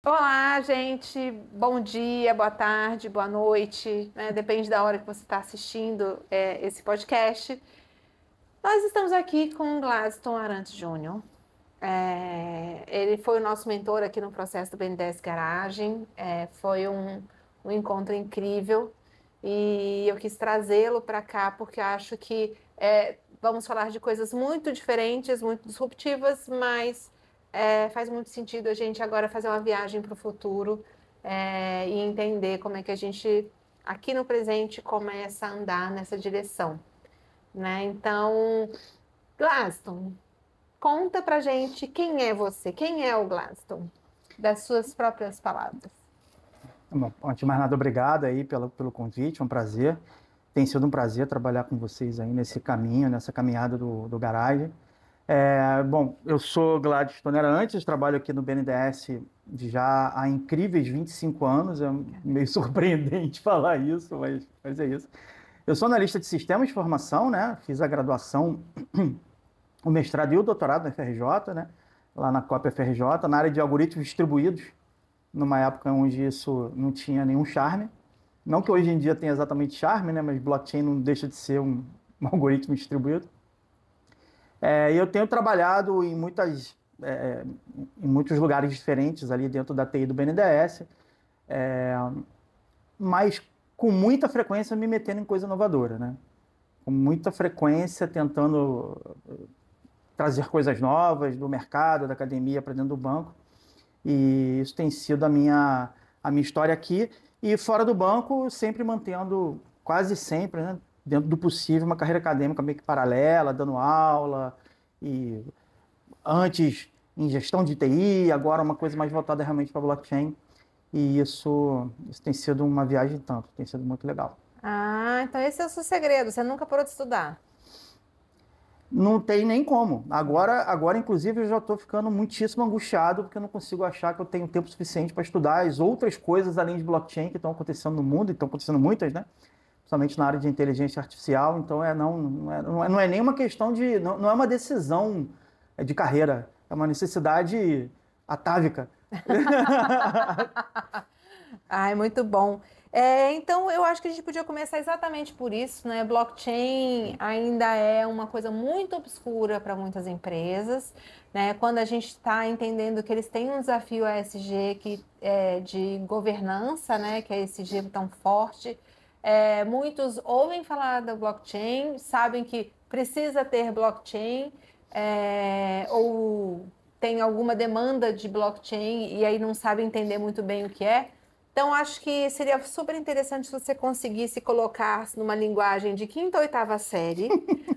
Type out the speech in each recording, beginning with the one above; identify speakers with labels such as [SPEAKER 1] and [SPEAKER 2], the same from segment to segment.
[SPEAKER 1] Olá, gente. Bom dia, boa tarde, boa noite, né? Depende da hora que você está assistindo esse podcast. Nós estamos aqui com o Gladstone Arantes Júnior. Ele foi o nosso mentor aqui no processo do BNDES Garagem. Foi um encontro incrível e eu quis trazê-lo para cá porque eu acho que vamos falar de coisas muito diferentes, muito disruptivas, mas faz muito sentido a gente agora fazer uma viagem para o futuro e entender como é que a gente, aqui no presente, começa a andar nessa direção, né? Então, Gladstone, conta pra gente quem é você, quem é o Gladstone, das suas próprias palavras.
[SPEAKER 2] Bom, antes de mais nada, obrigado aí pelo convite, é um prazer. Tem sido um prazer trabalhar com vocês aí nesse caminho, nessa caminhada do Garage. Bom, eu sou Gladstone Arantes, trabalho aqui no BNDES já há incríveis 25 anos, é meio surpreendente falar isso, mas é isso. Eu sou analista de sistemas de formação, né? Fiz a graduação, o mestrado e o doutorado na FRJ, né? Lá na COP FRJ, na área de algoritmos distribuídos, numa época onde isso não tinha nenhum charme. Não que hoje em dia tenha exatamente charme, né? Mas blockchain não deixa de ser um algoritmo distribuído. E eu tenho trabalhado em muitos lugares diferentes ali dentro da TI do BNDES, mas com muita frequência me metendo em coisa inovadora, né? Com muita frequência tentando trazer coisas novas do mercado, da academia para dentro do banco. E isso tem sido a minha história aqui. E fora do banco, sempre mantendo, quase sempre, né, dentro do possível, uma carreira acadêmica meio que paralela, dando aula. E antes em gestão de TI, agora uma coisa mais voltada realmente para blockchain. E isso tem sido uma viagem tanto, tem sido muito legal.
[SPEAKER 1] Ah, então esse é o seu segredo, você nunca parou de estudar.
[SPEAKER 2] Não tem nem como. Agora, inclusive, eu já estou ficando muitíssimo angustiado porque eu não consigo achar que eu tenho tempo suficiente para estudar as outras coisas além de blockchain que estão acontecendo no mundo, e estão acontecendo muitas, né? Principalmente na área de inteligência artificial. Então, não é nem uma questão de... Não é uma decisão de carreira, é uma necessidade atávica.
[SPEAKER 1] Ai, muito bom. Então, eu acho que a gente podia começar exatamente por isso, né? Blockchain ainda é uma coisa muito obscura para muitas empresas, né? Quando a gente está entendendo que eles têm um desafio ESG de governança, né? Que é esse G tão forte. Muitos ouvem falar da blockchain, sabem que precisa ter blockchain, ou tem alguma demanda de blockchain e aí não sabem entender muito bem o que é. Então, acho que seria super interessante se você conseguisse colocar numa linguagem de quinta ou oitava série,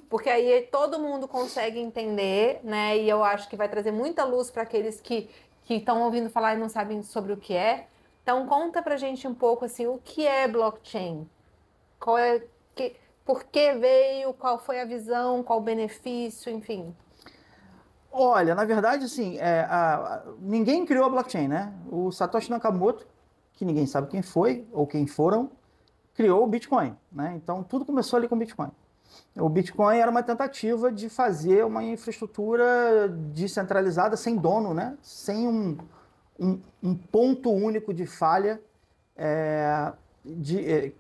[SPEAKER 1] porque aí todo mundo consegue entender, né? E eu acho que vai trazer muita luz para aqueles que estão ouvindo falar e não sabem sobre o que é. Então, conta pra gente um pouco assim, o que é blockchain? Qual é, por que veio, qual foi a visão, qual o benefício, enfim.
[SPEAKER 2] Olha, na verdade, assim, ninguém criou a blockchain, né? O Satoshi Nakamoto, que ninguém sabe quem foi ou quem foram, criou o Bitcoin, né? Então, tudo começou ali com o Bitcoin. O Bitcoin era uma tentativa de fazer uma infraestrutura descentralizada, sem dono, né? Sem um ponto único de falha,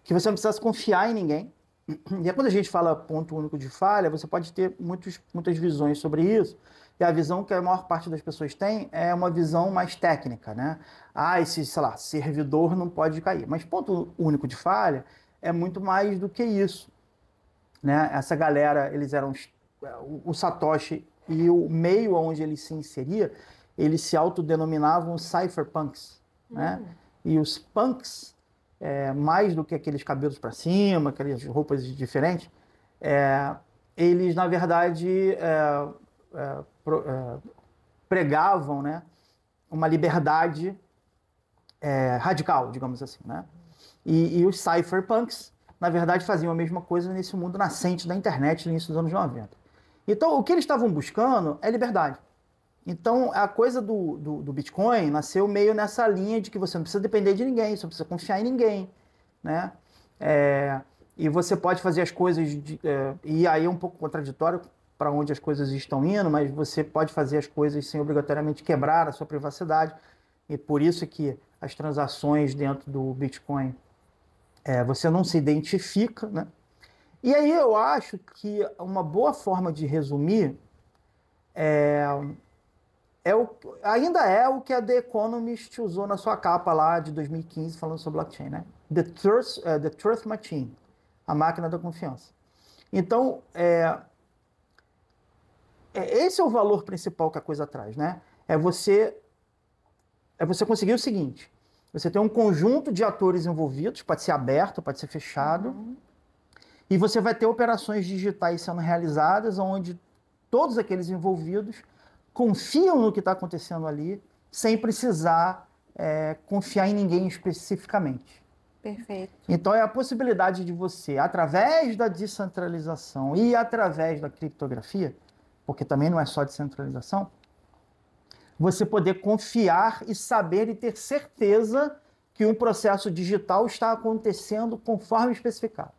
[SPEAKER 2] que você não precisasse confiar em ninguém. E aí, quando a gente fala ponto único de falha, você pode ter muitas visões sobre isso. E a visão que a maior parte das pessoas tem é uma visão mais técnica, né? Esse, sei lá, servidor não pode cair. Mas ponto único de falha é muito mais do que isso, né? Essa galera, eles eram o Satoshi e o meio onde ele se inseria, eles se autodenominavam cypherpunks, né? E os punks, mais do que aqueles cabelos para cima, aquelas roupas diferentes, eles, na verdade, pregavam, né, uma liberdade radical, digamos assim, né? E os cypherpunks, na verdade, faziam a mesma coisa nesse mundo nascente da internet no início dos anos 90. Então, o que eles estavam buscando é liberdade. Então, a coisa do Bitcoin nasceu meio nessa linha de que você não precisa depender de ninguém, você não precisa confiar em ninguém, né? E você pode fazer as coisas, e aí é um pouco contraditório para onde as coisas estão indo, mas você pode fazer as coisas sem obrigatoriamente quebrar a sua privacidade. e por isso que as transações dentro do Bitcoin, você não se identifica, né? E aí eu acho que uma boa forma de resumir ainda é o que a The Economist usou na sua capa lá de 2015 falando sobre blockchain, né? The Truth Machine, a máquina da confiança. Então, esse é o valor principal que a coisa traz, né? É você conseguir o seguinte: você tem um conjunto de atores envolvidos, pode ser aberto, pode ser fechado, e você vai ter operações digitais sendo realizadas onde todos aqueles envolvidos confiam no que está acontecendo ali, sem precisar confiar em ninguém especificamente.
[SPEAKER 1] Perfeito.
[SPEAKER 2] Então, é a possibilidade de você, através da descentralização e através da criptografia, porque também não é só descentralização, você poder confiar e saber e ter certeza que um processo digital está acontecendo conforme especificado.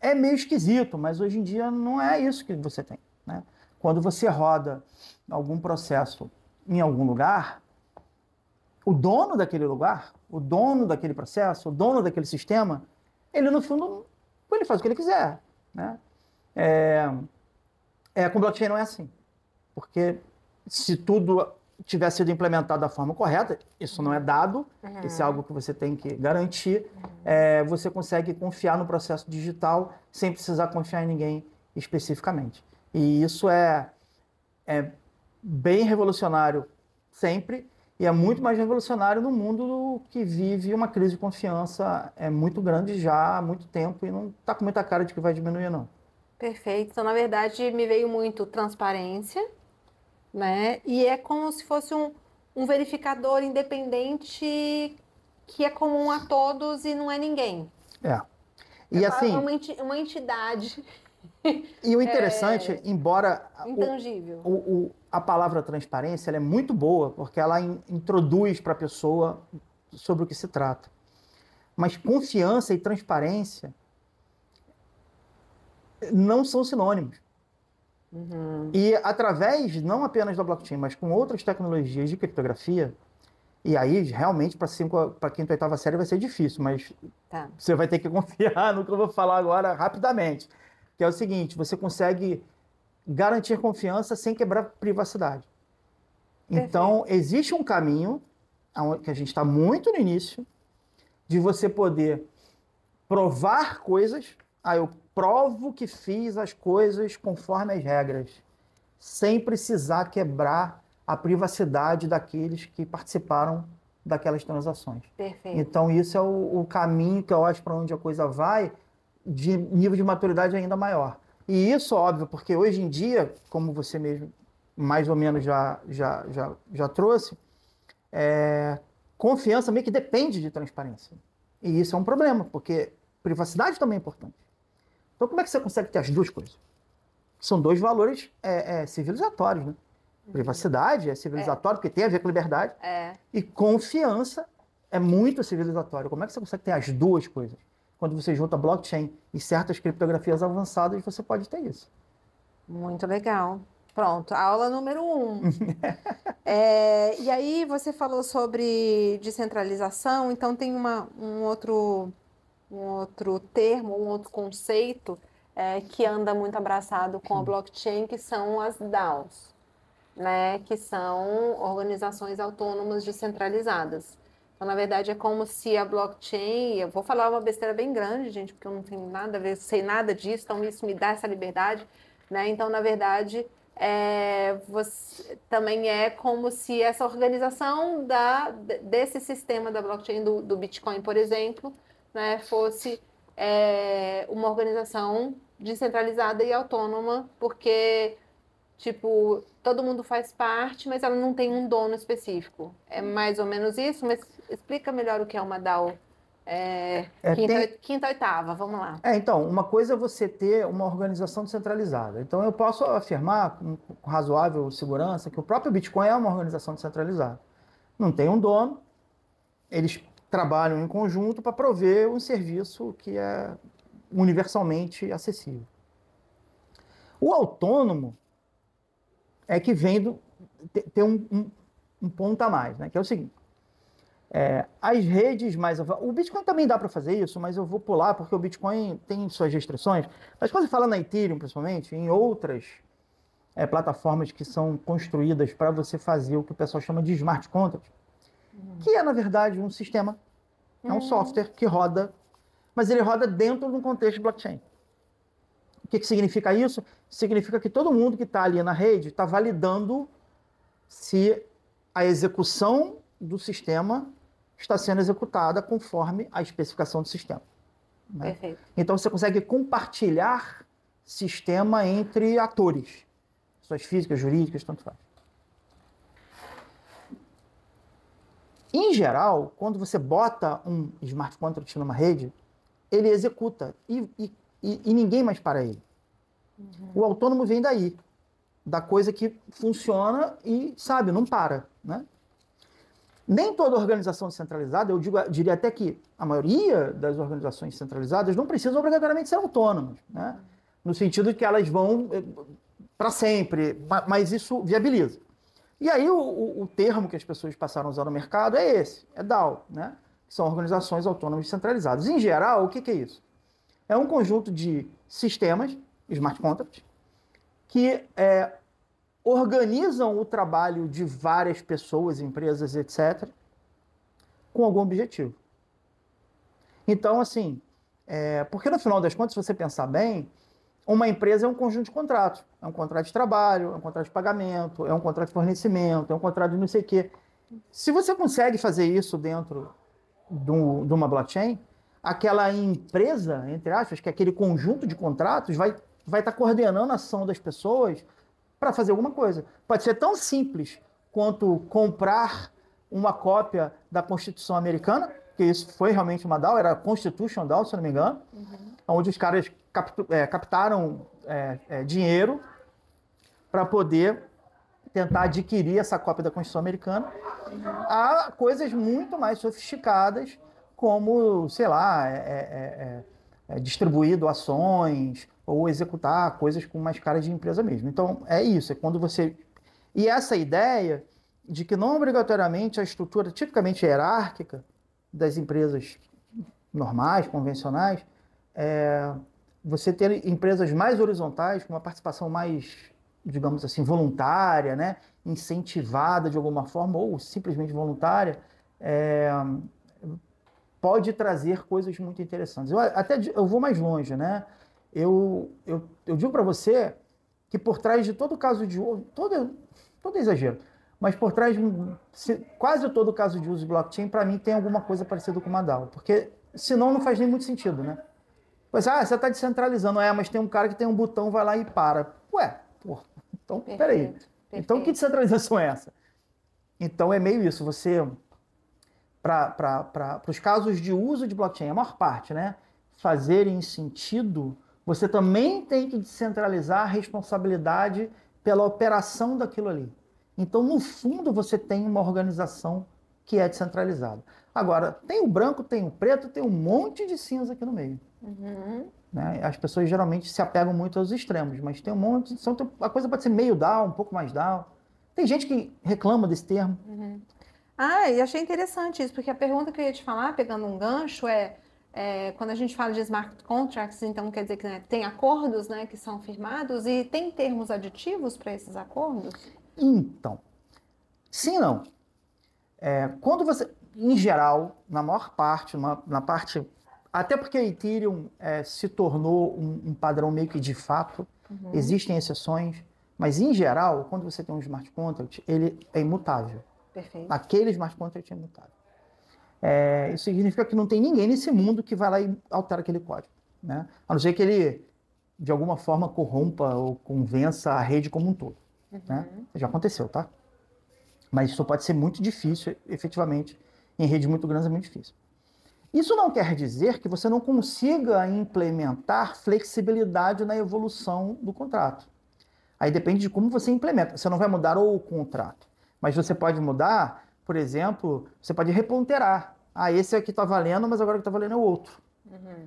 [SPEAKER 2] É meio esquisito, mas hoje em dia não é isso que você tem, né? Quando você roda algum processo em algum lugar, o dono daquele lugar, o dono daquele processo, o dono daquele sistema, ele no fundo, ele faz o que ele quiser, né? Com blockchain não é assim. Porque se tudo tiver sido implementado da forma correta, isso não é dado, isso é algo que você tem que garantir, você consegue confiar no processo digital sem precisar confiar em ninguém especificamente. E isso é bem revolucionário sempre, e é muito mais revolucionário no mundo que vive uma crise de confiança muito grande já há muito tempo e não está com muita cara de que vai diminuir, não.
[SPEAKER 1] Perfeito. Então, na verdade, me veio muito transparência, né? E é como se fosse um verificador independente que é comum a todos e não é ninguém.
[SPEAKER 2] E assim,
[SPEAKER 1] uma entidade
[SPEAKER 2] e o interessante, embora
[SPEAKER 1] intangível.
[SPEAKER 2] A palavra transparência ela é muito boa, porque ela introduz para a pessoa sobre o que se trata. Mas confiança e transparência não são sinônimos. E através, não apenas da blockchain, mas com outras tecnologias de criptografia, e aí realmente para quinta e oitava série vai ser difícil, mas você vai ter que confiar no que eu vou falar agora rapidamente. Que é o seguinte: você consegue garantir confiança sem quebrar privacidade. Então, existe um caminho, que a gente está muito no início, de você poder provar coisas. Eu provo que fiz as coisas conforme as regras, sem precisar quebrar a privacidade daqueles que participaram daquelas transações.
[SPEAKER 1] Perfeito.
[SPEAKER 2] Então, isso é o caminho que eu acho para onde a coisa vai, de nível de maturidade ainda maior. E isso, óbvio, porque hoje em dia, como você mesmo mais ou menos já trouxe, confiança meio que depende de transparência. E isso é um problema, porque privacidade também é importante. Então, como é que você consegue ter as duas coisas? São dois valores civilizatórios, né? Privacidade é civilizatório, porque tem a ver com liberdade. E confiança é muito civilizatório. Como é que você consegue ter as duas coisas? Quando você junta blockchain e certas criptografias avançadas, você pode ter isso.
[SPEAKER 1] Muito legal. Pronto, aula número 1. E aí você falou sobre descentralização, então tem um outro termo, um outro conceito que anda muito abraçado com a blockchain, que são as DAOs, né? Que são organizações autônomas descentralizadas. Então, na verdade, é como se a blockchain... Eu vou falar uma besteira bem grande, gente, porque eu não tenho nada a ver, sei nada disso, então isso me dá essa liberdade, né? Então, na verdade, também é como se essa organização desse sistema da blockchain, do Bitcoin, por exemplo, né, fosse uma organização descentralizada e autônoma, porque... Tipo, todo mundo faz parte, mas ela não tem um dono específico. É mais ou menos isso, mas explica melhor o que é uma DAO. Quinta, oitava, vamos lá.
[SPEAKER 2] Então, uma coisa é você ter uma organização descentralizada. Então, eu posso afirmar com razoável segurança que o próprio Bitcoin é uma organização descentralizada. Não tem um dono, eles trabalham em conjunto para prover um serviço que é universalmente acessível. O autônomo é que vem ter um ponto a mais, né? Que é o seguinte: As redes mais... O Bitcoin também dá para fazer isso, mas eu vou pular porque o Bitcoin tem suas restrições. Mas quando você fala na Ethereum, principalmente, em outras plataformas que são construídas para você fazer o que o pessoal chama de smart contract, que é, na verdade, um sistema, é um software que roda, mas ele roda dentro de um contexto de blockchain. O que significa isso? Significa que todo mundo que está ali na rede está validando se a execução do sistema está sendo executada conforme a especificação do sistema. Né?
[SPEAKER 1] Perfeito.
[SPEAKER 2] Então você consegue compartilhar sistema entre atores, pessoas físicas, jurídicas, tanto faz. Em geral, quando você bota um smart contract numa rede, ele executa e ninguém mais para ele. O autônomo vem daí, da coisa que funciona e, sabe, não para, né? Nem toda organização descentralizada, eu diria até que a maioria das organizações centralizadas não precisam obrigatoriamente ser autônomas, né? No sentido de que elas vão para sempre, mas isso viabiliza. E aí o termo que as pessoas passaram a usar no mercado é esse, é DAO, né? São organizações autônomas descentralizadas. Em geral, o que é isso? É um conjunto de sistemas, smart contracts, que organizam o trabalho de várias pessoas, empresas, etc., com algum objetivo. Então, assim, porque no final das contas, se você pensar bem, uma empresa é um conjunto de contratos. É um contrato de trabalho, é um contrato de pagamento, é um contrato de fornecimento, é um contrato de não sei o quê. Se você consegue fazer isso dentro de uma blockchain, aquela empresa, entre aspas, que é aquele conjunto de contratos, vai estar coordenando a ação das pessoas para fazer alguma coisa. Pode ser tão simples quanto comprar uma cópia da Constituição Americana, que isso foi realmente uma DAO, era a Constitution DAO, se eu não me engano, onde os caras captaram dinheiro para poder tentar adquirir essa cópia da Constituição Americana. Há coisas muito mais sofisticadas, como, sei lá, distribuir doações ou executar coisas com mais cara de empresa mesmo. Então, é isso, é quando você... E essa ideia de que não obrigatoriamente a estrutura tipicamente hierárquica das empresas normais, convencionais, você ter empresas mais horizontais, com uma participação mais, digamos assim, voluntária, né? Incentivada de alguma forma, ou simplesmente voluntária, pode trazer coisas muito interessantes. Eu vou mais longe, né? Eu digo para você que por trás de todo caso de uso, todo exagero, mas por trás de quase todo caso de uso de blockchain, para mim tem alguma coisa parecida com uma DAO, porque senão não faz nem muito sentido, né? Pois, você está descentralizando, mas tem um cara que tem um botão, vai lá e para. Ué, pô, então, peraí. Então, que descentralização é essa? Então, é meio isso, você... Para os casos de uso de blockchain, a maior parte, né, fazerem sentido, você também tem que descentralizar a responsabilidade pela operação daquilo ali. Então, no fundo, você tem uma organização que é descentralizada. Agora, tem o branco, tem o preto, tem um monte de cinza aqui no meio. Né? As pessoas geralmente se apegam muito aos extremos, mas tem um monte, a coisa pode ser meio DAO, um pouco mais DAO. Tem gente que reclama desse termo.
[SPEAKER 1] E achei interessante isso, porque a pergunta que eu ia te falar, pegando um gancho, quando a gente fala de smart contracts, então quer dizer que, né, tem acordos, né, que são firmados e tem termos aditivos para esses acordos? Então,
[SPEAKER 2] sim e não. Quando você, em geral, na maior parte, na parte... Até porque a Ethereum se tornou um padrão meio que de fato, existem exceções, mas em geral, quando você tem um smart contract, ele é imutável.
[SPEAKER 1] Perfeito.
[SPEAKER 2] Aquele smart contract é imutável. Isso significa que não tem ninguém nesse mundo que vai lá e altera aquele código, né? A não ser que ele, de alguma forma, corrompa ou convença a rede como um todo. Né? Já aconteceu, tá? Mas isso pode ser muito difícil, efetivamente, em redes muito grandes é muito difícil. Isso não quer dizer que você não consiga implementar flexibilidade na evolução do contrato. Aí depende de como você implementa. Você não vai mudar o contrato, mas você pode mudar, por exemplo, você pode reponderar. Esse aqui está valendo, mas agora o que está valendo é o outro.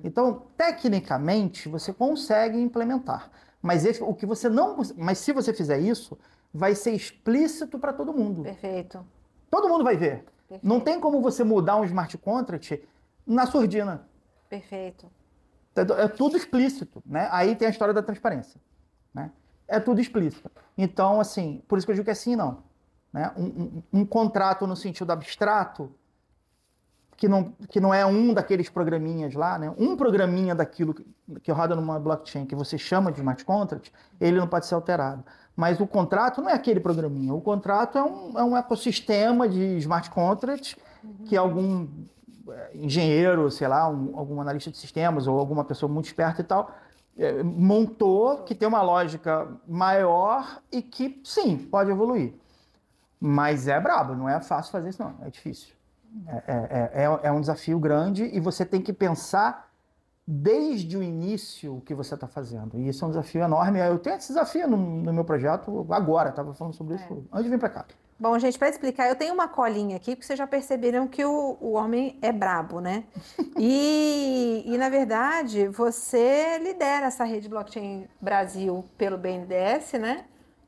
[SPEAKER 2] Então, tecnicamente, você consegue implementar. Mas o que você não... Mas se você fizer isso, vai ser explícito para todo mundo.
[SPEAKER 1] Perfeito.
[SPEAKER 2] Todo mundo vai ver. Não tem como você mudar um smart contract na surdina.
[SPEAKER 1] Perfeito.
[SPEAKER 2] É tudo explícito, né? Aí tem a história da transparência, né? É tudo explícito. Então, assim, por isso que eu digo que é sim e não. Né? Um contrato no sentido abstrato, que não é um daqueles programinhas lá, né? Um programinha daquilo que roda numa blockchain que você chama de smart contract, ele não pode ser alterado. Mas o contrato não é aquele programinha. O contrato é um ecossistema de smart contracts que algum engenheiro, sei lá, algum analista de sistemas ou alguma pessoa muito esperta e tal, montou, que tem uma lógica maior e que, sim, pode evoluir. Mas é brabo, não é fácil fazer isso não, é difícil. É um desafio grande e você tem que pensar desde o início o que você está fazendo. E isso é um desafio enorme. Eu tenho esse desafio no meu projeto agora, estava falando sobre isso antes de vir para cá.
[SPEAKER 1] Bom, gente, para explicar, eu tenho uma colinha aqui, porque vocês já perceberam que o homem é brabo, né? E, na verdade, você lidera essa rede Blockchain Brasil pelo BNDES, né?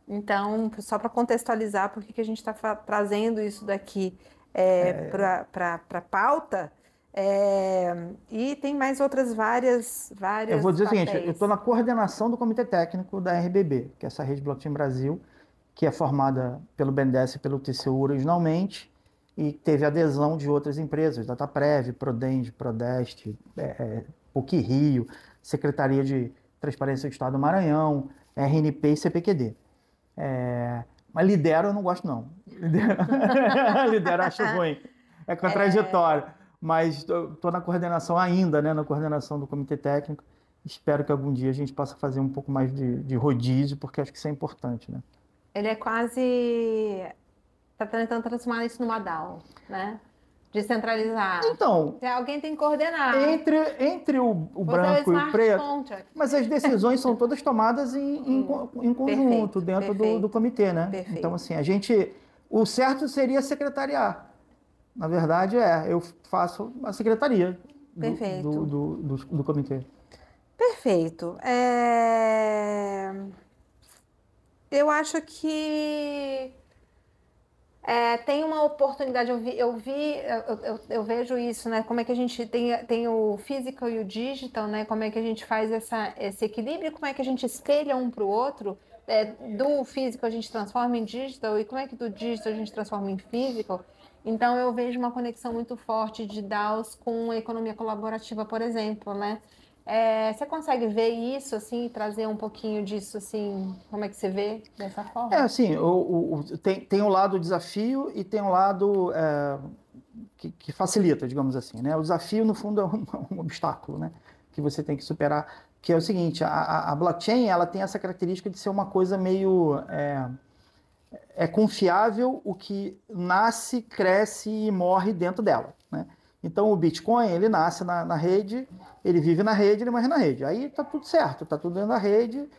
[SPEAKER 1] Então, só para contextualizar por que a gente está trazendo isso daqui para a pauta, e tem mais outras várias
[SPEAKER 2] Eu vou dizer
[SPEAKER 1] papéis.
[SPEAKER 2] o seguinte, eu estou na coordenação do Comitê Técnico da RBB, que é essa rede Blockchain Brasil, que é formada pelo BNDES e pelo TCU originalmente, e teve adesão de outras empresas, Dataprev, Prodenge, Prodeste, PUC Rio, Secretaria de Transparência do Estado do Maranhão, RNP e CPQD. Mas lidero eu não gosto não. Lidero eu acho ruim. É contraditório. Mas estou na coordenação ainda, né? Na coordenação do Comitê Técnico. Espero que algum dia a gente possa fazer um pouco mais de rodízio, porque acho que isso é importante, né?
[SPEAKER 1] Ele é quase... Está tentando transformar isso numa DAO, né? Descentralizar.
[SPEAKER 2] Então,
[SPEAKER 1] alguém tem que coordenar.
[SPEAKER 2] Entre o branco e o preto,
[SPEAKER 1] contract.
[SPEAKER 2] mas as decisões são todas tomadas em conjunto, dentro do comitê, né?
[SPEAKER 1] Perfeito.
[SPEAKER 2] Então, assim, o certo seria secretariar. Na verdade, eu faço a secretaria do comitê.
[SPEAKER 1] Perfeito. Eu acho que tem uma oportunidade, eu vejo isso, né? Como é que a gente tem o physical e o digital, né? Como é que a gente faz esse equilíbrio, como é que a gente espelha um para o outro. Do físico a gente transforma em digital e como é que do digital a gente transforma em physical. Então eu vejo uma conexão muito forte de DAOs com a economia colaborativa, por exemplo, né? Você consegue ver isso, assim, trazer um pouquinho disso, assim, como é que você vê dessa forma?
[SPEAKER 2] Assim, tem um lado desafio e tem um lado que facilita, digamos assim, né? O desafio, no fundo, é um obstáculo, né? Que você tem que superar, que é o seguinte, a blockchain, ela tem essa característica de ser uma coisa meio... confiável o que nasce, cresce e morre dentro dela, né? Então o Bitcoin, ele nasce na rede, ele vive na rede, ele morre na rede. Aí tá tudo certo, tá tudo dentro da rede,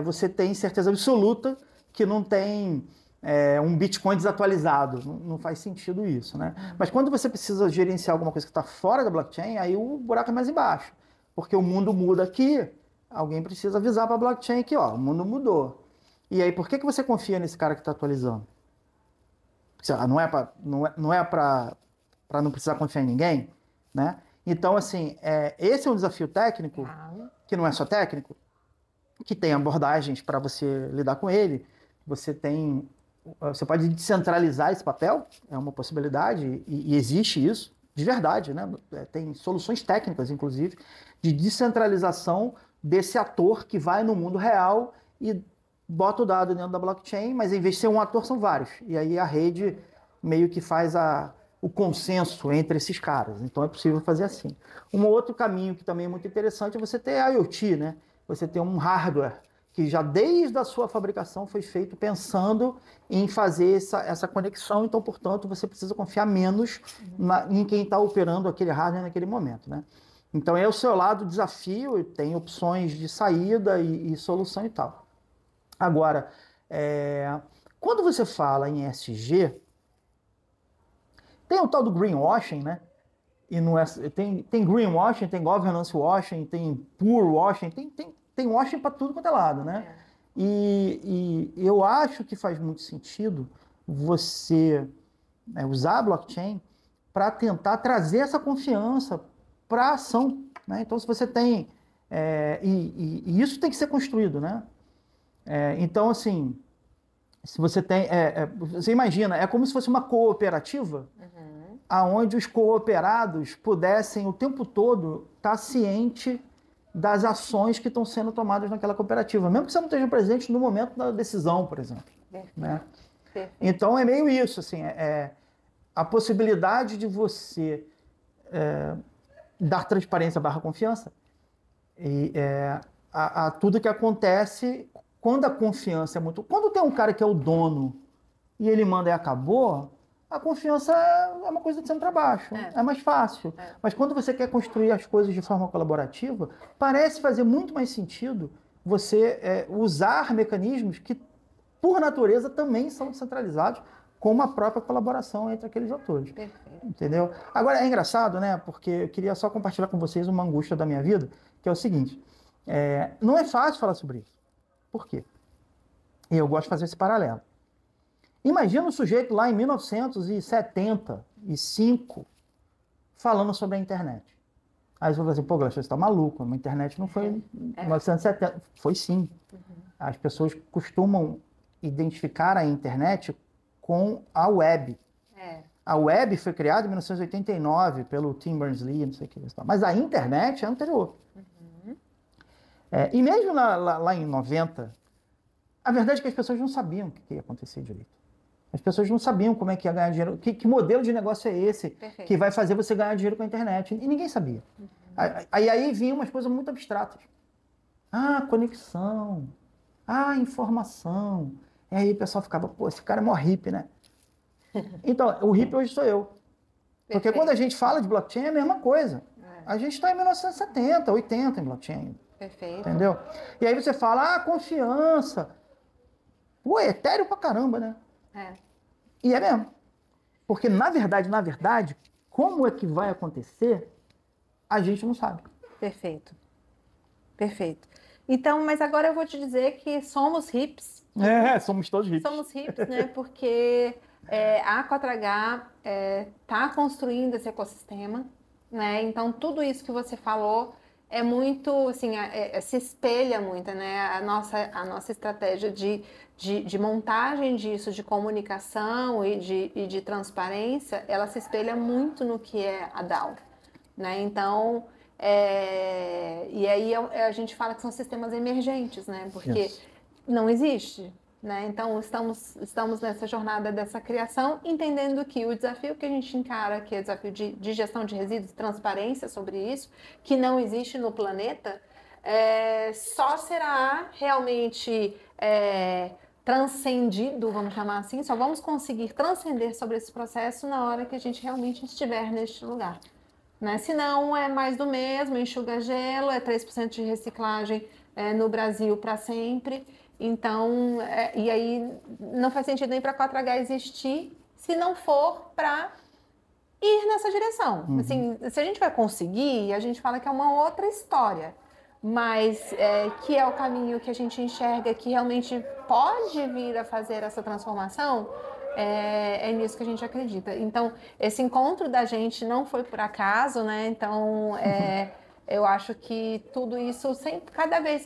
[SPEAKER 2] você tem certeza absoluta que não tem um Bitcoin desatualizado, não faz sentido isso, né? Mas quando você precisa gerenciar alguma coisa que está fora da blockchain, aí o buraco é mais embaixo, porque o mundo muda aqui, alguém precisa avisar para a blockchain que o mundo mudou. E aí, por que você confia nesse cara que está atualizando? Não é para não precisar confiar em ninguém, né? Então, assim, esse é um desafio técnico, que não é só técnico, que tem abordagens para você lidar com ele. Você pode descentralizar esse papel, é uma possibilidade, e existe isso, de verdade, né? Tem soluções técnicas, inclusive, de descentralização desse ator que vai no mundo real e bota o dado dentro da blockchain, mas em vez de ser um ator, são vários. E aí a rede meio que faz o consenso entre esses caras. Então é possível fazer assim. Um outro caminho que também é muito interessante é você ter IoT, né? Você ter um hardware que já desde a sua fabricação foi feito pensando em fazer essa conexão. Então, portanto, você precisa confiar menos em quem está operando aquele hardware naquele momento, né? Então é o seu lado desafio, tem opções de saída e solução e tal. Agora, quando você fala em ESG, tem o tal do greenwashing, né? E tem greenwashing, tem governance washing, tem poor washing, tem washing para tudo quanto é lado, né? E eu acho que faz muito sentido você né, usar a blockchain para tentar trazer essa confiança para a ação, né? Então, se você tem... e isso tem que ser construído, né? Então, assim, se você tem... você imagina, é como se fosse uma cooperativa, aonde os cooperados pudessem o tempo todo estar ciente das ações que estão sendo tomadas naquela cooperativa, mesmo que você não esteja presente no momento da decisão, por exemplo. Né? Então é meio isso, assim, a possibilidade de você dar transparência / confiança a tudo que acontece quando a confiança é muito... Quando tem um cara que é o dono e ele manda e acabou, a confiança é uma coisa de cima para baixo, é mais fácil. Mas quando você quer construir as coisas de forma colaborativa, parece fazer muito mais sentido você usar mecanismos que, por natureza, também são descentralizados, como a própria colaboração entre aqueles atores.
[SPEAKER 1] Perfeito.
[SPEAKER 2] Entendeu? Agora, é engraçado, né? Porque eu queria só compartilhar com vocês uma angústia da minha vida, que é o seguinte, não é fácil falar sobre isso. Por quê? E eu gosto de fazer esse paralelo. Imagina um sujeito lá em 1975 falando sobre a internet. Aí você vai dizer, pô, Glaucio, você está maluco, a internet não foi em 1970. Foi sim. As pessoas costumam identificar a internet com a web. A web foi criada em 1989 pelo Tim Berners-Lee, não sei o que. Mas a internet é anterior. E mesmo lá em 90, a verdade é que as pessoas não sabiam o que ia acontecer direito. As pessoas não sabiam como é que ia ganhar dinheiro, que modelo de negócio é esse que vai fazer você ganhar dinheiro com a internet. E ninguém sabia. Aí vinham umas coisas muito abstratas. Conexão. Informação. E aí o pessoal ficava, pô, esse cara é mó hippie, né? Então, o hippie hoje sou eu. Porque quando a gente fala de blockchain é a mesma coisa. A gente está em 1970, 80 em blockchain.
[SPEAKER 1] Perfeito.
[SPEAKER 2] Entendeu? E aí você fala, confiança. Pô, é etéreo pra caramba, né? E é mesmo. Porque, na verdade, como é que vai acontecer, a gente não sabe.
[SPEAKER 1] Perfeito. Perfeito. Então, mas agora eu vou te dizer que somos hips.
[SPEAKER 2] Somos todos hips.
[SPEAKER 1] Somos hips, né? Porque a 4H está construindo esse ecossistema, né? Então, tudo isso que você falou é muito, assim, se espelha muito, né? A nossa estratégia de montagem disso, de comunicação e de transparência, ela se espelha muito no que é a DAO, né? Então, e aí a gente fala que são sistemas emergentes, né? Porque não existe, né? Então, estamos nessa jornada dessa criação, entendendo que o desafio que a gente encara, que é o desafio de gestão de resíduos, transparência sobre isso, que não existe no planeta, só será realmente transcendido, vamos chamar assim, só vamos conseguir transcender sobre esse processo na hora que a gente realmente estiver neste lugar. Né? Se não, é mais do mesmo, enxuga gelo, 3% de reciclagem no Brasil para sempre. Então, e aí não faz sentido nem para a 4H existir se não for para ir nessa direção. Assim, se a gente vai conseguir, a gente fala que é uma outra história, mas que é o caminho que a gente enxerga que realmente pode vir a fazer essa transformação, é nisso que a gente acredita. Então, esse encontro da gente não foi por acaso, né? Então, eu acho que tudo isso,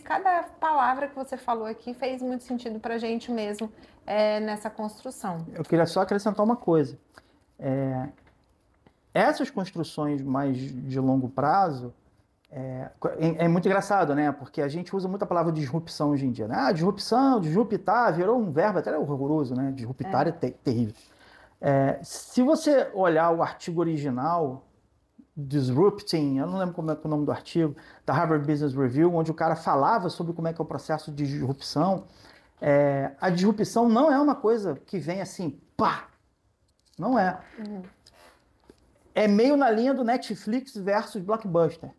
[SPEAKER 1] cada palavra que você falou aqui fez muito sentido para a gente mesmo nessa construção.
[SPEAKER 2] Eu queria só acrescentar uma coisa. Essas construções mais de longo prazo, é muito engraçado, né? Porque a gente usa muito a palavra disrupção hoje em dia, né? Disrupção, disruptar, virou um verbo até horroroso, né? Disruptar é terrível. Se você olhar o artigo original, Disrupting, eu não lembro como é o nome do artigo, da Harvard Business Review, onde o cara falava sobre como é que é o processo de disrupção. A disrupção não é uma coisa que vem assim, pá! Não é. É meio na linha do Netflix versus Blockbuster,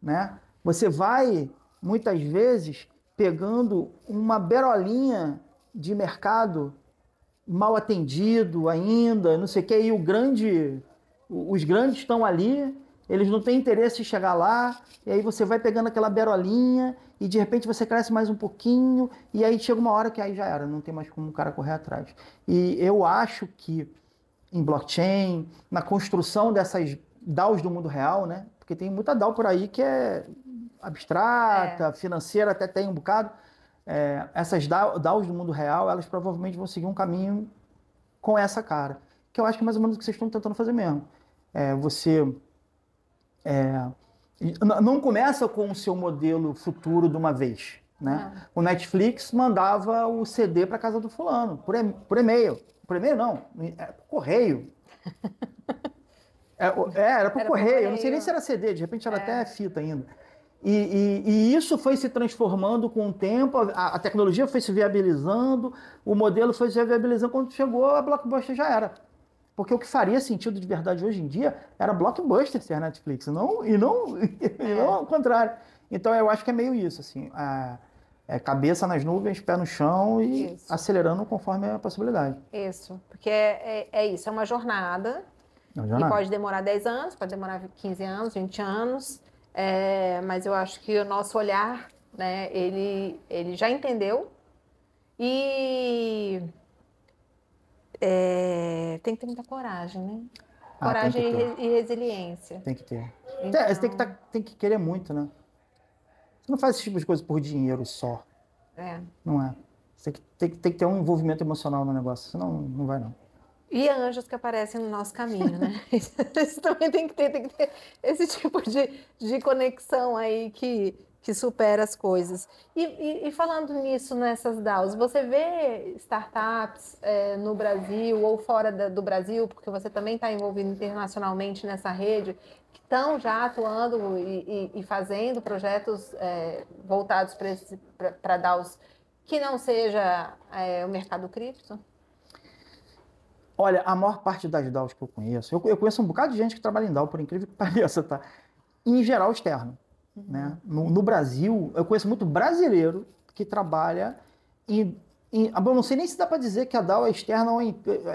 [SPEAKER 2] né? Você vai, muitas vezes, pegando uma berolinha de mercado mal atendido ainda, não sei o que, e os grandes estão ali, eles não têm interesse em chegar lá, e aí você vai pegando aquela berolinha, e de repente você cresce mais um pouquinho, e aí chega uma hora que aí já era, não tem mais como o cara correr atrás. E eu acho que em blockchain, na construção dessas DAOs do mundo real, né? Porque tem muita DAO por aí que é abstrata, financeira, até tem um bocado. Essas DAOs do mundo real, elas provavelmente vão seguir um caminho com essa cara, que eu acho que é mais ou menos o que vocês estão tentando fazer mesmo. Você não começa com o seu modelo futuro de uma vez, né? O Netflix mandava o CD para casa do fulano, por e-mail. Por e-mail não, por correio. Era por correio, eu não sei nem se era CD, de repente era até fita ainda. E isso foi se transformando com o tempo, a tecnologia foi se viabilizando, o modelo foi se viabilizando, quando chegou a Blockbuster já era. Porque o que faria sentido de verdade hoje em dia era Blockbuster ser a Netflix, e não ao contrário. Então eu acho que é meio isso, assim, cabeça nas nuvens, pé no chão e acelerando conforme a possibilidade.
[SPEAKER 1] Isso, porque isso, é uma jornada, e pode demorar 10 anos, pode demorar 15 anos, 20 anos, mas eu acho que o nosso olhar, né, ele já entendeu e tem que ter muita coragem, né? Coragem e resiliência.
[SPEAKER 2] Tem que ter. Então... Você tem que querer muito, né? Você não faz esse tipo de coisa por dinheiro só. Não é. Você tem que ter um envolvimento emocional no negócio, senão não vai não.
[SPEAKER 1] E anjos que aparecem no nosso caminho, né? Isso também tem que ter esse tipo de conexão aí que supera as coisas. E falando nisso, nessas DAOs, você vê startups no Brasil ou fora do Brasil, porque você também está envolvido internacionalmente nessa rede, que estão já atuando e fazendo projetos voltados para DAOs que não seja o mercado cripto?
[SPEAKER 2] Olha, a maior parte das DAOs que eu conheço, eu conheço um bocado de gente que trabalha em DAO, por incrível que pareça, tá? Em geral, externo. Né? No Brasil, eu conheço muito brasileiro que trabalha eu não sei nem se dá para dizer que a DAO é externa ou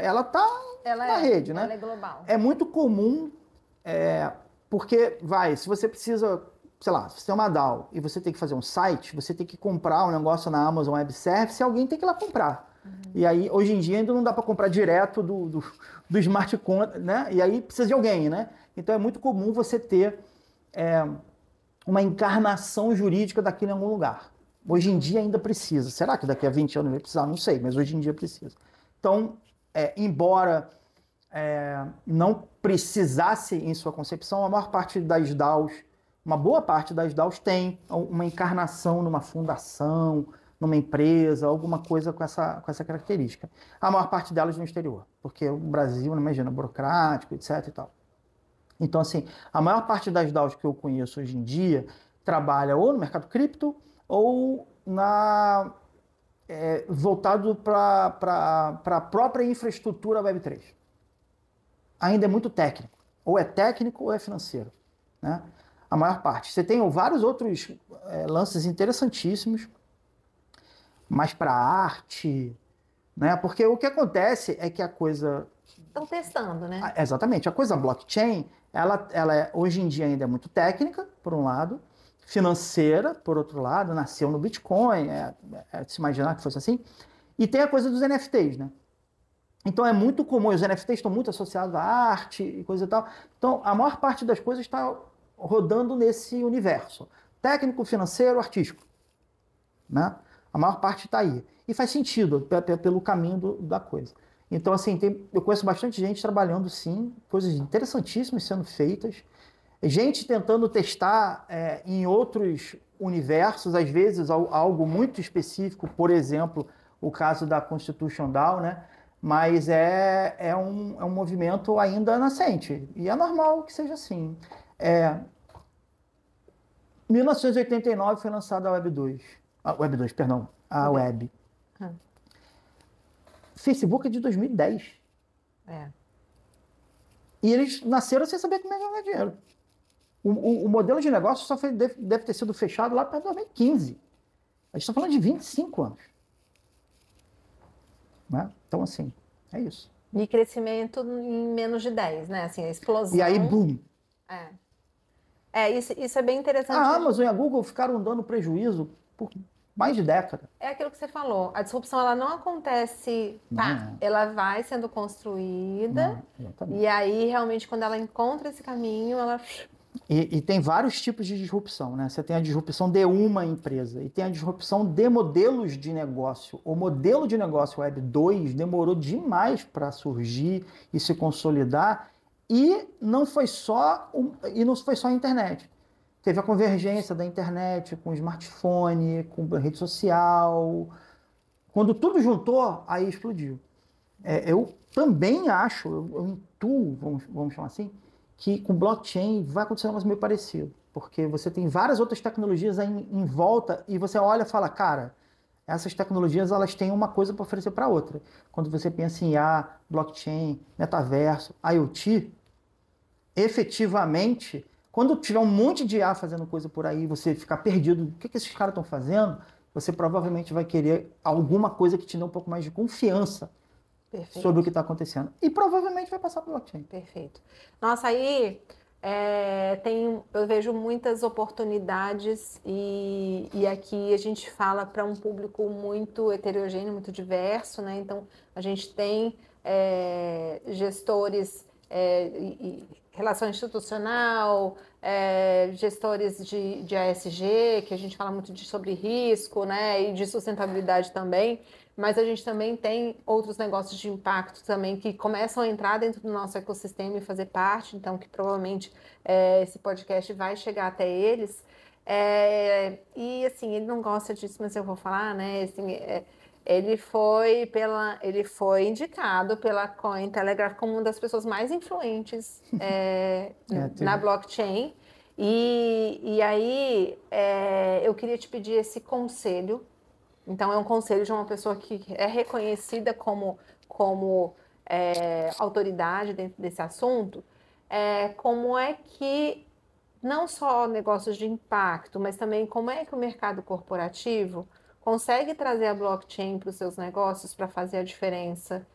[SPEAKER 2] ela está na rede, né?
[SPEAKER 1] Ela é global.
[SPEAKER 2] É muito comum, porque se você precisa, sei lá, se você tem uma DAO e você tem que fazer um site, você tem que comprar um negócio na Amazon Web Service e alguém tem que ir lá comprar. E aí, hoje em dia, ainda não dá para comprar direto do smart contract, né? E aí precisa de alguém, né? Então é muito comum você ter uma encarnação jurídica daquilo em algum lugar. Hoje em dia ainda precisa. Será que daqui a 20 anos vai precisar? Não sei, mas hoje em dia precisa. Então, embora não precisasse em sua concepção, a maior parte das DAOs, uma boa parte das DAOs tem uma encarnação numa fundação, numa empresa, alguma coisa com essa característica. A maior parte delas no exterior, porque o Brasil, não imagina, burocrático, etc. e tal. Então, assim, a maior parte das DAOs que eu conheço hoje em dia trabalha ou no mercado cripto ou voltado para a própria infraestrutura Web3. Ainda é muito técnico. Ou é técnico ou é financeiro. Né? A maior parte. Você tem vários outros lances interessantíssimos, mais para arte, né? Porque o que acontece é que a coisa...
[SPEAKER 1] Estão testando, né?
[SPEAKER 2] Exatamente. A coisa blockchain, ela hoje em dia ainda é muito técnica, por um lado, financeira, por outro lado, nasceu no Bitcoin, de se imaginar que fosse assim, e tem a coisa dos NFTs, né? Então é muito comum, os NFTs estão muito associados à arte e coisa e tal, então a maior parte das coisas está rodando nesse universo, técnico, financeiro, artístico, né? A maior parte está aí. E faz sentido pelo caminho da coisa. Então, assim, eu conheço bastante gente trabalhando, sim, coisas interessantíssimas sendo feitas. Gente tentando testar em outros universos, às vezes algo muito específico, por exemplo, o caso da Constitution DAO, né? Mas é um movimento ainda nascente. E é normal que seja assim. 1989 foi lançada a Web 2. A Web. Facebook é de 2010. E eles nasceram sem saber como é ganhar dinheiro. O modelo de negócio deve ter sido fechado lá para 2015. A gente está falando de 25 anos. Né? Então, assim, é isso.
[SPEAKER 1] E crescimento em menos de 10, né? Assim, a explosão.
[SPEAKER 2] E aí, boom.
[SPEAKER 1] Isso é bem interessante.
[SPEAKER 2] A Amazon e a Google ficaram dando prejuízo por mais de década.
[SPEAKER 1] É aquilo que você falou, a disrupção ela não acontece, tá, ela vai sendo construída, e aí realmente quando ela encontra esse caminho, ela...
[SPEAKER 2] E tem vários tipos de disrupção, né? Você tem a disrupção de uma empresa e tem a disrupção de modelos de negócio. O modelo de negócio Web 2 demorou demais para surgir e se consolidar, e não foi só a internet. Teve a convergência da internet com o smartphone, com a rede social. Quando tudo juntou, aí explodiu. Eu também acho, eu intuo, vamos chamar assim, que com blockchain vai acontecer um negócio meio parecido. Porque você tem várias outras tecnologias aí em volta e você olha e fala, cara, essas tecnologias elas têm uma coisa para oferecer para outra. Quando você pensa em IA, blockchain, metaverso, IoT, efetivamente, quando tiver um monte de IA fazendo coisa por aí, você ficar perdido, o que esses caras estão fazendo, você provavelmente vai querer alguma coisa que te dê um pouco mais de confiança. Perfeito. Sobre o que está acontecendo. E provavelmente vai passar para o blockchain.
[SPEAKER 1] Perfeito. Nossa, aí eu vejo muitas oportunidades e aqui a gente fala para um público muito heterogêneo, muito diverso, né? Então, a gente tem gestores relação institucional, gestores de ASG, que a gente fala muito sobre risco, né? E de sustentabilidade também. Mas a gente também tem outros negócios de impacto também que começam a entrar dentro do nosso ecossistema e fazer parte, então que provavelmente esse podcast vai chegar até eles. E assim, ele não gosta disso, mas eu vou falar, né? Assim, ele foi indicado pela Cointelegraph como uma das pessoas mais influentes na blockchain. E aí eu queria te pedir esse conselho. Então, é um conselho de uma pessoa que é reconhecida como autoridade dentro desse assunto. Como é que, não só negócios de impacto, mas também como é que o mercado corporativo consegue trazer a blockchain para os seus negócios para fazer a diferença?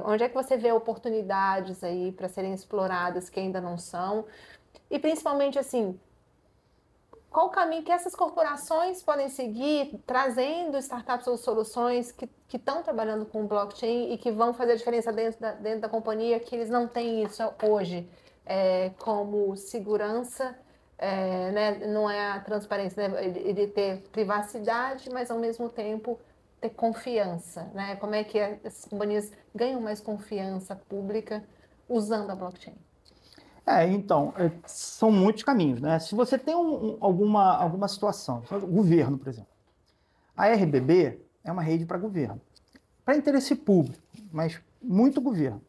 [SPEAKER 1] Onde é que você vê oportunidades aí para serem exploradas que ainda não são? E principalmente, assim, qual o caminho que essas corporações podem seguir trazendo startups ou soluções que estão trabalhando com blockchain e que vão fazer a diferença dentro da companhia, que eles não têm isso hoje, como segurança, né? Não é a transparência, né? Ele ter privacidade, mas ao mesmo tempo ter confiança, né? Como é que essas companhias ganham mais confiança pública usando a blockchain?
[SPEAKER 2] Então, são muitos caminhos, né? Se você tem alguma situação, o governo, por exemplo, a RBB é uma rede para governo, para interesse público, mas muito governo.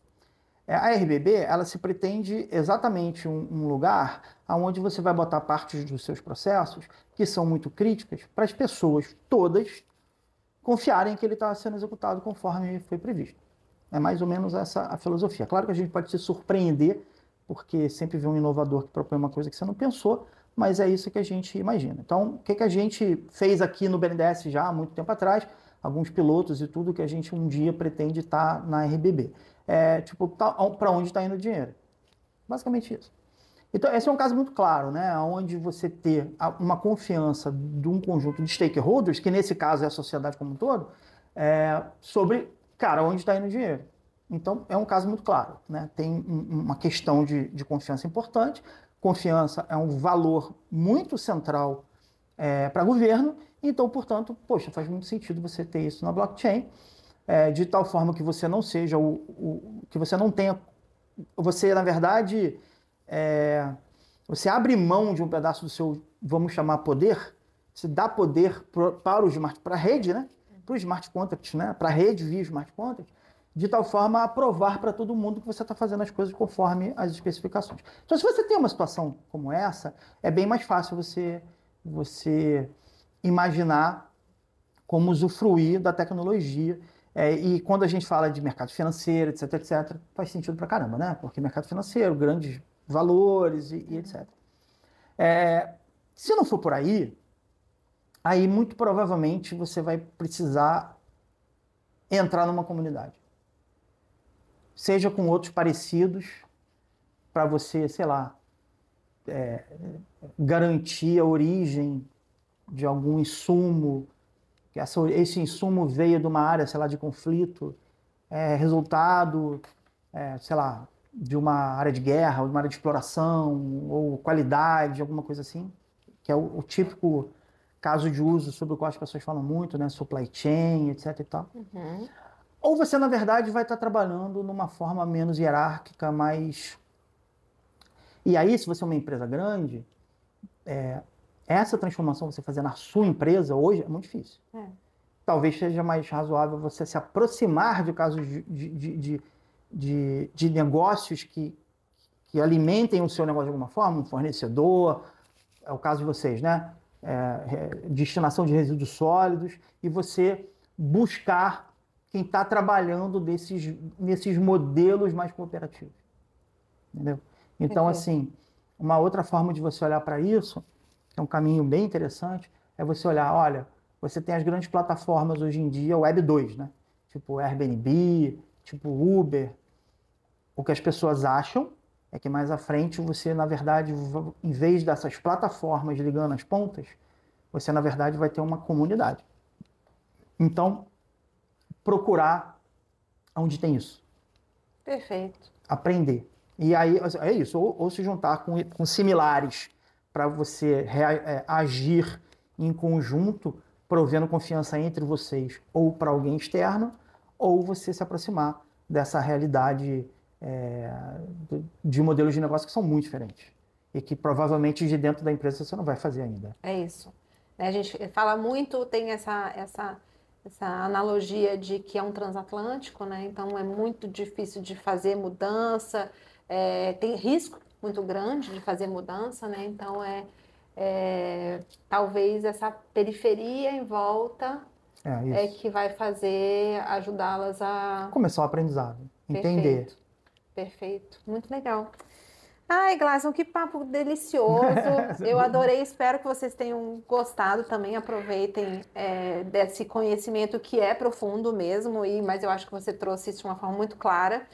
[SPEAKER 2] A RBB, ela se pretende exatamente um lugar onde você vai botar partes dos seus processos que são muito críticas para as pessoas todas confiarem que ele está sendo executado conforme foi previsto. É mais ou menos essa a filosofia. Claro que a gente pode se surpreender, porque sempre vê um inovador que propõe uma coisa que você não pensou, mas é isso que a gente imagina. Então, o que a gente fez aqui no BNDES já há muito tempo atrás, alguns pilotos e tudo que a gente um dia pretende estar na RBB. Para onde está indo o dinheiro? Basicamente isso. Então, esse é um caso muito claro, né? Onde você ter uma confiança de um conjunto de stakeholders, que nesse caso é a sociedade como um todo, sobre, cara, onde está indo o dinheiro. Então, é um caso muito claro, né? Tem uma questão de confiança importante. Confiança é um valor muito central para governo. Então, portanto, poxa, faz muito sentido você ter isso na blockchain, de tal forma que você não seja que você não tenha... Você, na verdade, você abre mão de um pedaço do seu, vamos chamar, poder. Você dá poder para a rede, né? Para o smart contract, né? Para a rede via smart contract, de tal forma a provar para todo mundo que você está fazendo as coisas conforme as especificações. Então, se você tem uma situação como essa, é bem mais fácil você imaginar como usufruir da tecnologia. E quando a gente fala de mercado financeiro, etc., faz sentido pra caramba, né? Porque mercado financeiro, grandes valores e etc. Se não for por aí muito provavelmente você vai precisar entrar numa comunidade. Seja com outros parecidos, para você, sei lá, garantir a origem de algum insumo que esse insumo veio de uma área, sei lá, de conflito, resultado, sei lá, de uma área de guerra, ou de uma área de exploração, ou qualidade, alguma coisa assim, que é o típico caso de uso sobre o qual as pessoas falam muito, né? Supply chain, etc e tal.
[SPEAKER 1] Uhum.
[SPEAKER 2] Ou você, na verdade, vai estar trabalhando numa forma menos hierárquica, mais... E aí, se você é uma empresa grande, essa transformação você fazer na sua empresa hoje é muito difícil. Talvez seja mais razoável você se aproximar de casos de negócios que alimentem o seu negócio de alguma forma, um fornecedor, é o caso de vocês, né? Destinação de resíduos sólidos, e você buscar quem está trabalhando nesses modelos mais cooperativos. Entendeu? Então, assim, uma outra forma de você olhar para isso, que é um caminho bem interessante, é você olhar, olha, você tem as grandes plataformas hoje em dia, Web 2, né? Tipo Airbnb, tipo Uber. O que as pessoas acham é que mais à frente você, na verdade, em vez dessas plataformas ligando as pontas, você, na verdade, vai ter uma comunidade. Então, procurar onde tem isso.
[SPEAKER 1] Perfeito.
[SPEAKER 2] Aprender. E aí, é isso, ou se juntar com similares para você agir em conjunto, provendo confiança entre vocês ou para alguém externo, ou você se aproximar dessa realidade de modelos de negócio que são muito diferentes e que provavelmente de dentro da empresa você não vai fazer ainda.
[SPEAKER 1] É isso. A gente fala muito, tem essa analogia de que é um transatlântico, né? Então é muito difícil de fazer mudança, tem risco muito grande de fazer mudança, né? Então talvez essa periferia em volta que vai ajudá-las a
[SPEAKER 2] começar o aprendizado, entender.
[SPEAKER 1] Perfeito. Muito legal. Ai, Glasson, que papo delicioso. Eu adorei, espero que vocês tenham gostado também. Aproveitem desse conhecimento que é profundo mesmo, mas eu acho que você trouxe isso de uma forma muito clara.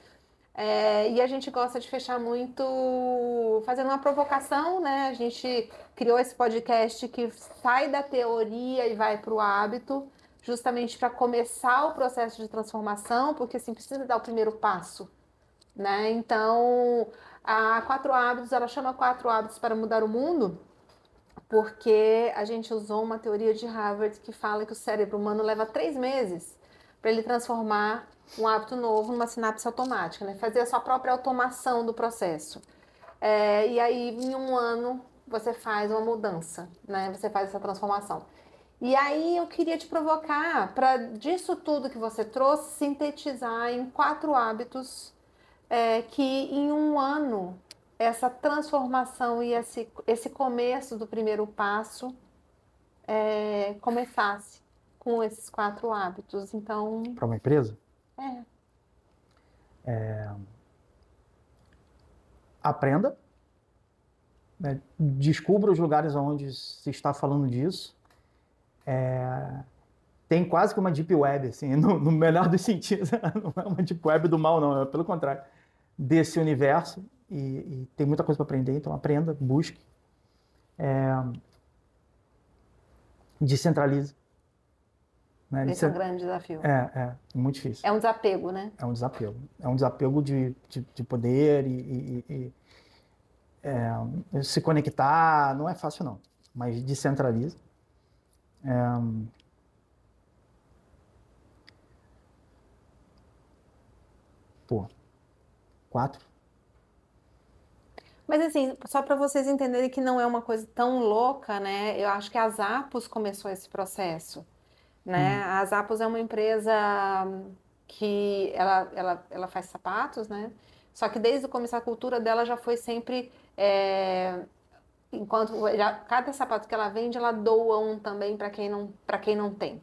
[SPEAKER 1] E a gente gosta de fechar muito fazendo uma provocação, né? A gente criou esse podcast que sai da teoria e vai para o hábito, justamente para começar o processo de transformação, porque assim, precisa dar o primeiro passo, né? Então, a 4 hábitos, ela chama 4 hábitos para mudar o mundo, porque a gente usou uma teoria de Harvard que fala que o cérebro humano leva 3 meses para ele transformar um hábito novo numa sinapse automática, né? Fazer a sua própria automação do processo. E aí, em 1 ano, você faz uma mudança, né? Você faz essa transformação. E aí eu queria te provocar para, disso tudo que você trouxe, sintetizar em 4 hábitos que em 1 ano essa transformação e esse começo do primeiro passo começasse com esses 4 hábitos. Então,
[SPEAKER 2] para uma empresa? Aprenda, né? Descubra os lugares onde se está falando disso. Tem quase que uma deep web, assim, no melhor dos sentidos. Não é uma deep web do mal, não, é pelo contrário, desse universo. E tem muita coisa para aprender, então aprenda, busque. Descentralize. Né?
[SPEAKER 1] Esse é um grande desafio.
[SPEAKER 2] Muito difícil.
[SPEAKER 1] É um desapego, né?
[SPEAKER 2] É um desapego. É um desapego de poder e se conectar. Não é fácil, não. Mas descentralize. Pô, 4.
[SPEAKER 1] Mas assim, só para vocês entenderem que não é uma coisa tão louca, né? Eu acho que a Zappos começou esse processo, né? A Zappos é uma empresa que ela faz sapatos, né? Só que desde o começo a cultura dela já foi sempre cada sapato que ela vende, ela doa um também para quem não tem,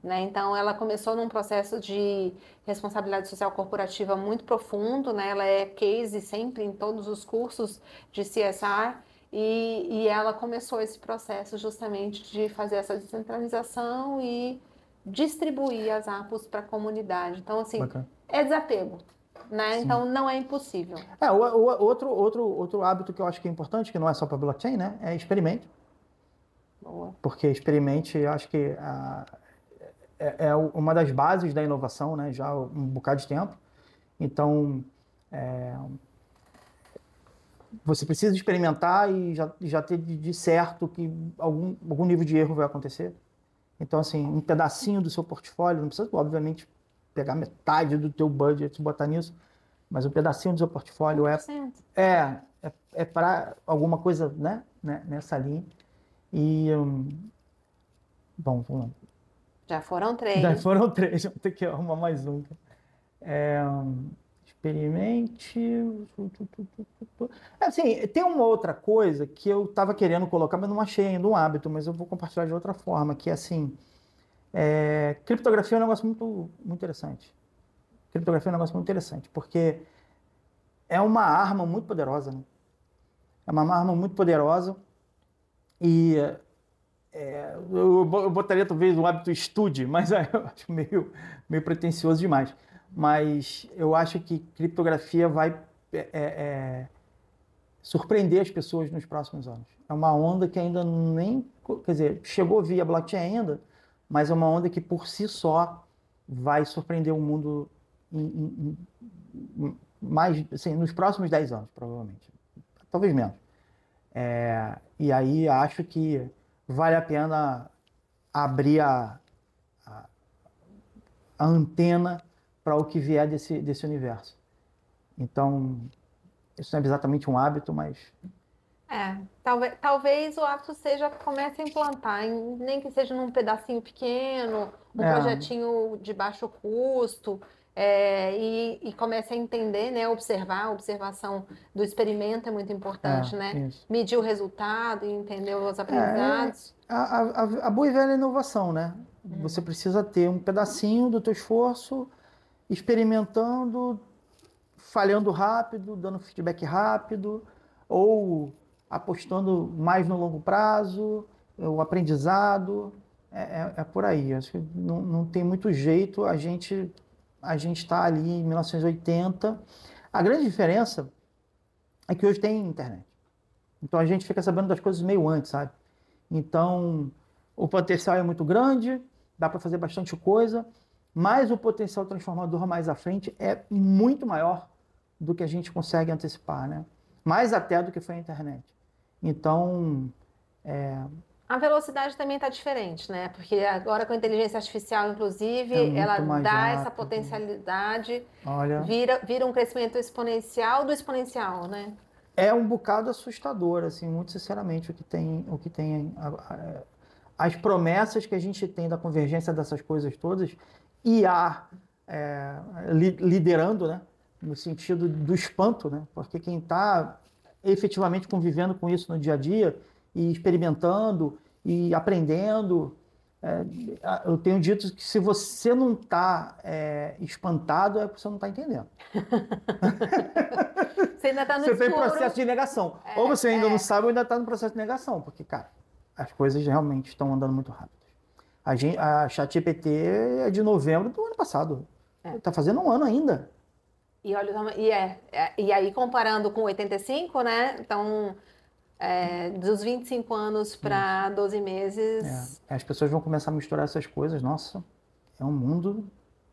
[SPEAKER 1] né? Então ela começou num processo de responsabilidade social corporativa muito profundo, né? Ela é case sempre em todos os cursos de CSR e ela começou esse processo justamente de fazer essa descentralização e distribuir as apps para a comunidade. Então assim, é desapego. Né? Então não é impossível.
[SPEAKER 2] Outro hábito que eu acho que é importante, que não é só para blockchain, né? É experimente.
[SPEAKER 1] Boa.
[SPEAKER 2] Porque experimente, eu acho que uma das bases da inovação, né? Já há um bocado de tempo. Então, você precisa experimentar e já ter de certo que algum nível de erro vai acontecer. Então, assim, um pedacinho do seu portfólio, não precisa, obviamente, pegar metade do teu budget e botar nisso, mas um pedacinho do seu portfólio
[SPEAKER 1] 100%.
[SPEAKER 2] é para alguma coisa, né, nessa linha. E, bom, vamos lá.
[SPEAKER 1] Já foram 3.
[SPEAKER 2] Já foram 3, vamos ter que arrumar mais um. Experimente. Assim, tem uma outra coisa que eu estava querendo colocar, mas não achei ainda um hábito, mas eu vou compartilhar de outra forma, que é assim, criptografia é um negócio muito, muito interessante. Criptografia é um negócio muito interessante, porque é uma arma muito poderosa, né? É uma arma muito poderosa e eu botaria talvez o hábito estude, mas eu acho meio pretensioso demais. Mas eu acho que criptografia vai surpreender as pessoas nos próximos anos. É uma onda que ainda nem, quer dizer, chegou via blockchain ainda, mas é uma onda que por si só vai surpreender o mundo mais, assim, nos próximos 10 anos, provavelmente. Talvez menos. E aí acho que vale a pena abrir a antena para o que vier desse universo. Então, isso não é exatamente um hábito, mas...
[SPEAKER 1] Talvez o hábito comece a implantar, nem que seja num pedacinho pequeno, um projetinho de baixo custo, e comece a entender, né, observar, a observação do experimento é muito importante, né?
[SPEAKER 2] Isso.
[SPEAKER 1] Medir o resultado e entender os aprendizados.
[SPEAKER 2] A boa e velha inovação, né? Você precisa ter um pedacinho do teu esforço, experimentando, falhando rápido, dando feedback rápido, ou apostando mais no longo prazo, o aprendizado, é por aí. Acho que não tem muito jeito, a gente está ali em 1980. A grande diferença é que hoje tem internet. Então a gente fica sabendo das coisas meio antes, sabe? Então o potencial é muito grande, dá para fazer bastante coisa, mas o potencial transformador mais à frente é muito maior do que a gente consegue antecipar, né? Mais até do que foi a internet. Então,
[SPEAKER 1] a velocidade também está diferente, né? Porque agora com a inteligência artificial, inclusive, ela dá
[SPEAKER 2] rápido.
[SPEAKER 1] essa potencialidade,
[SPEAKER 2] Olha,
[SPEAKER 1] vira um crescimento exponencial do exponencial, né?
[SPEAKER 2] É um bocado assustador, assim, muito sinceramente, o que tem as promessas que a gente tem da convergência dessas coisas todas, IA liderando, né? No sentido do espanto, né? Porque quem está efetivamente convivendo com isso no dia a dia e experimentando e aprendendo, eu tenho dito que se você não está espantado, é porque você não está entendendo.
[SPEAKER 1] Você ainda está no
[SPEAKER 2] Você
[SPEAKER 1] escuro.
[SPEAKER 2] tem processo de negação. Ou você ainda não sabe ou ainda está no processo de negação, porque, cara, as coisas realmente estão andando muito rápido. A ChatGPT é de novembro do ano passado. Está fazendo um ano ainda.
[SPEAKER 1] E olha, e aí comparando com 85, né? Então, dos 25 anos para 12 meses.
[SPEAKER 2] As pessoas vão começar a misturar essas coisas. Nossa, é um mundo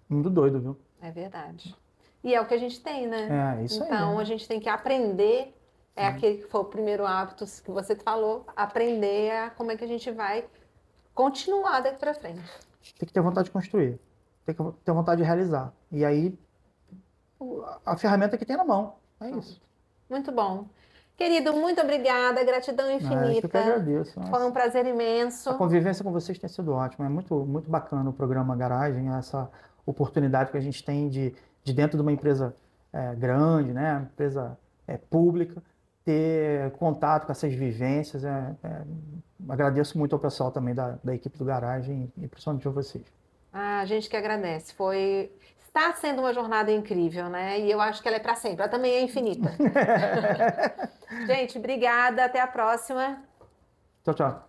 [SPEAKER 2] doido, viu?
[SPEAKER 1] É verdade. E é o que a gente tem, né?
[SPEAKER 2] Isso aí.
[SPEAKER 1] Então, a gente tem que aprender. Aquele que foi o primeiro hábito que você falou, aprender como é que a gente vai continuar daqui para frente.
[SPEAKER 2] Tem que ter vontade de construir. Tem que ter vontade de realizar. E aí, a ferramenta que tem na mão. É isso.
[SPEAKER 1] Muito bom. Querido, muito obrigada. Gratidão infinita.
[SPEAKER 2] Eu que agradeço. Nossa.
[SPEAKER 1] Foi um prazer imenso.
[SPEAKER 2] A convivência com vocês tem sido ótima. É muito, muito bacana o programa Garagem, essa oportunidade que a gente tem de dentro de uma empresa grande, né? Empresa pública, ter contato com essas vivências. Agradeço muito ao pessoal também da equipe do Garagem e principalmente a vocês.
[SPEAKER 1] A gente que agradece. Está sendo uma jornada incrível, né? E eu acho que ela é para sempre. Ela também é infinita. Gente, obrigada. Até a próxima.
[SPEAKER 2] Tchau, tchau.